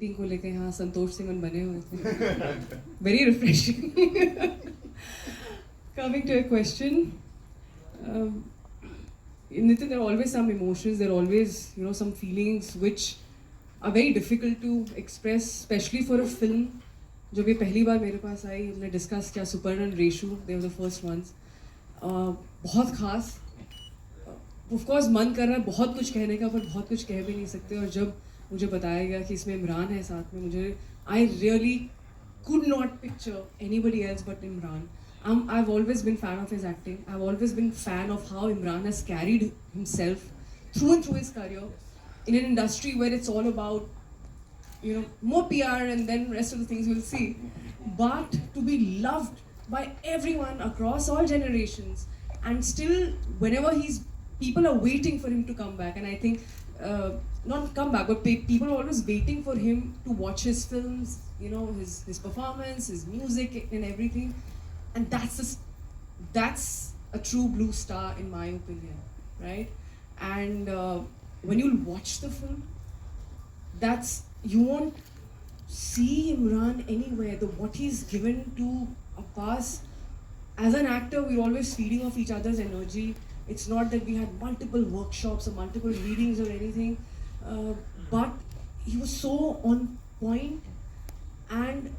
Acting को लेकर यहाँ संतोष सिंह बने हुए थे. Very refreshing. Coming to a question, Nitin, there are always some emotions, there are always, some feelings which are very difficult to express, especially for a film. जब ये पहली बार मेरे पास आई, हमने डिस्कस किया Suparn and Reshu, they were the first ones. बहुत खास. Of course मन कर रहा है बहुत कुछ कहने का, पर बहुत कुछ कह भी नहीं सकते. और जब मुझे बताया गया कि इसमें इमरान है साथ में, मुझे I really could not picture anybody else but Emraan. I've always been fan of his acting. I've always been fan of how Emraan has carried himself through and through his career in an industry where it's all about, more PR and then rest of the things we'll see. But to be loved by everyone across all generations, and still whenever people are waiting for him to come back, and I think not come back, but people are always waiting for him to watch his films, his performance, his music and everything. And that's a true blue star in my opinion, right? And when you watch the film, you won't see Emraan anywhere. What he's given to Abbas, as an actor, we're always feeding off each other's energy. It's not that we had multiple workshops or multiple readings or anything, but he was so on point. And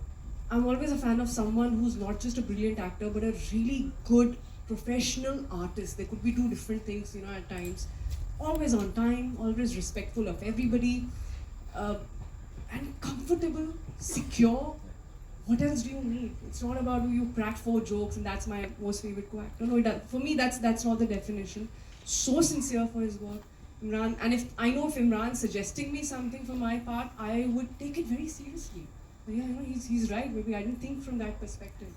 I'm always a fan of someone who's not just a brilliant actor, but a really good professional artist. There could be two different things, at times. Always on time, always respectful of everybody, and comfortable, secure. What else do you need? It's not about you crack 4 jokes and that's my most favorite co-actor. No, for me, that's not the definition. So sincere for his work, Emraan. And if Emraan's suggesting me something for my part, I would take it very seriously. But yeah, he's right. Maybe I didn't think from that perspective.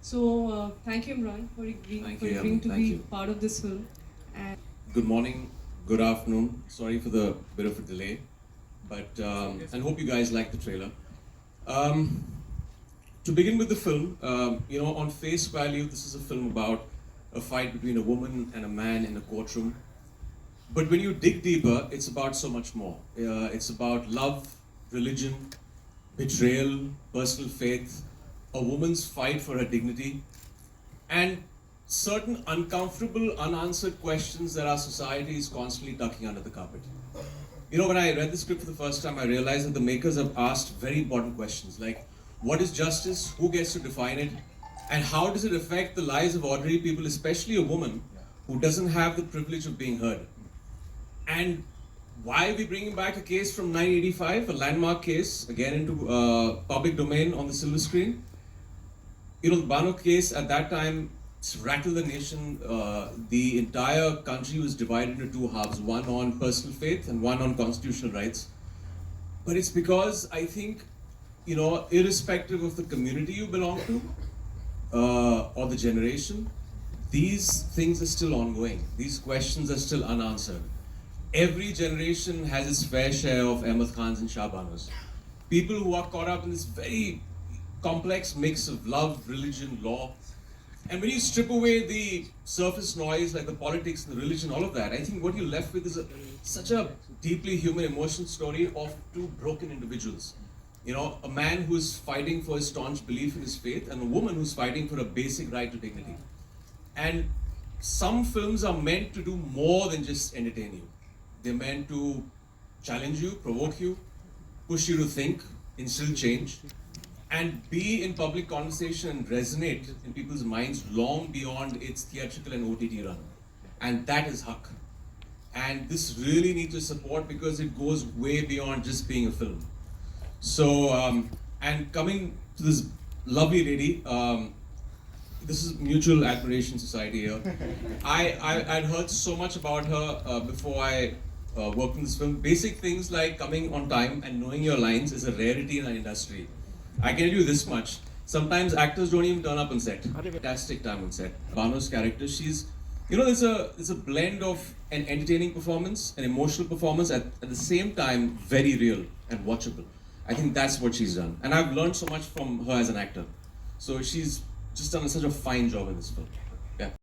So thank you, Emraan, for agreeing to be part of this film. And good morning, good afternoon. Sorry for the bit of a delay, but and hope you guys like the trailer. To begin with the film, on face value, this is a film about a fight between a woman and a man in a courtroom. But when you dig deeper, it's about so much more. It's about love, religion, betrayal, personal faith, a woman's fight for her dignity, and certain uncomfortable, unanswered questions that our society is constantly tucking under the carpet. When I read the script for the first time, I realized that the makers have asked very important questions like, what is justice? Who gets to define it? And how does it affect the lives of ordinary people, especially a woman who doesn't have the privilege of being heard? And why are we bringing back a case from 1985, a landmark case, again into public domain on the silver screen? The Bano case at that time rattled the nation. The entire country was divided into 2 halves, one on personal faith and one on constitutional rights. But it's because I think, irrespective of the community you belong to or the generation, these things are still ongoing. These questions are still unanswered. Every generation has its fair share of Ahmed Khans and Shah Banos. People who are caught up in this very complex mix of love, religion, law. And when you strip away the surface noise like the politics, the religion, all of that, I think what you're left with is such a deeply human emotional story of 2 broken individuals. A man who's fighting for his staunch belief in his faith and a woman who's fighting for a basic right to dignity. And some films are meant to do more than just entertain you. They're meant to challenge you, provoke you, push you to think, instill change, and be in public conversation and resonate in people's minds long beyond its theatrical and OTT run. And that is Haq. And this really needs your support because it goes way beyond just being a film. So, and coming to this lovely lady, this is Mutual Admiration Society here. I'd heard so much about her before I worked in this film. Basic things like coming on time and knowing your lines is a rarity in our industry. I can tell you this much. Sometimes actors don't even turn up on set. Fantastic time on set. Bano's character, she's, there's a blend of an entertaining performance, an emotional performance, at the same time, very real and watchable. I think that's what she's done. And I've learned so much from her as an actor. So she's just done such a fine job in this film.